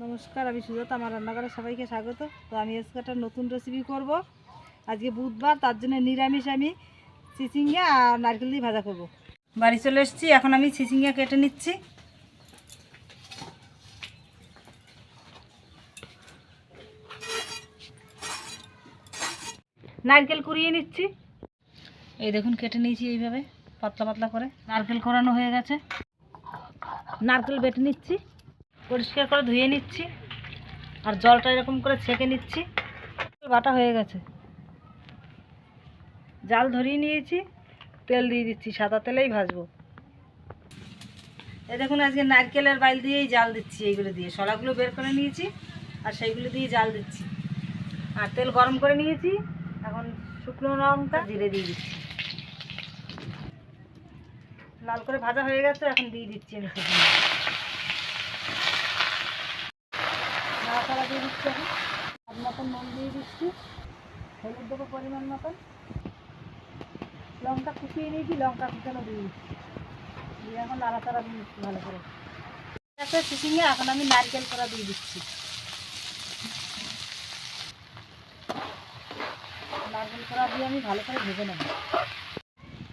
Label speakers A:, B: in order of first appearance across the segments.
A: নমস্কার, আমি সুজাতা। আমার রান্নাঘরে সবাইকে স্বাগত। তো আমি আজকে একটা নতুন রেসিপি করব। আজকে বুধবার, তার জন্য নিরামিষ আমি চিচিঙ্গা আর নারকেল দিয়ে ভাজা করব। বাড়ি চলে এসেছি, এখন আমি চিচিঙ্গা কেটে নিচ্ছি। নারকেল কুড়িয়ে নিচ্ছি। এই দেখুন, কেটে নিয়েছি এইভাবে পাতলা পাতলা করে। নারকেল কোরানো হয়ে গেছে। নারকেল বেটে নিচ্ছি, পরিষ্কার করে ধুয়ে নিচ্ছি, আর জলটা এরকম করে ছেঁকে নিচ্ছি। বাটা হয়ে গেছে, জাল ধরিয়ে নিয়েছি, তেল দিয়ে দিচ্ছি। সাদা তেলেই ভাজবো। এই দেখুন, আজকে নারকেলের বাইল দিয়েই জাল দিচ্ছি। এইগুলো দিয়ে শলাগুলো বের করে নিয়েছি, আর সেইগুলো দিয়ে জাল দিচ্ছি। আর তেল গরম করে নিয়েছি, এখন শুকনো লঙ্কা জিরে দিয়ে দিচ্ছি। লাল করে ভাজা হয়ে গেছে, এখন দিয়ে দিচ্ছি আমি শুকনো নাড়াচাড়া দিয়ে দিচ্ছি। এখন স্বাদ মতন নুন দিয়ে দিচ্ছি, হলুদ দেবো পরিমাণ মতন। লঙ্কা কুচিয়ে নিয়েছি, লঙ্কা কুচানো দিয়ে দিচ্ছি। দিয়ে এখন নাড়াচাড়া দিয়ে দিচ্ছি ভালো করে। চিচিঙ্গা এখন আমি নারকেল করা দিয়ে দিচ্ছি। নারকেল করা দিয়ে আমি ভালো করে ভেজে নেব।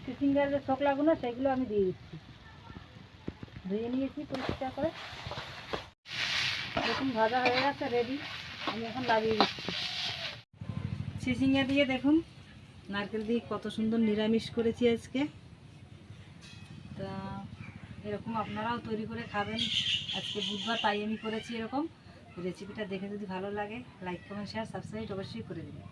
A: চিচিঙ্গার যে ছোকলাগুলো সেগুলো আমি দিয়ে দিচ্ছি। ধুয়ে নিয়েছি পরিষ্কার করে। দেখুন, ভাজা হয়ে গেছে, রেডি। আমি এখন লাগিয়ে দিচ্ছি। চিচিঙ্গা দিয়ে দেখুন, নারকেল দিয়ে কত সুন্দর নিরামিষ করেছি আজকে। তা এরকম আপনারাও তৈরি করে খাবেন। আজকে বুধবার, তাই আমি করেছি এরকম। রেসিপিটা দেখে যদি ভালো লাগে, লাইক কমেন্ট শেয়ার সাবস্ক্রাইব অবশ্যই করে দেবেন।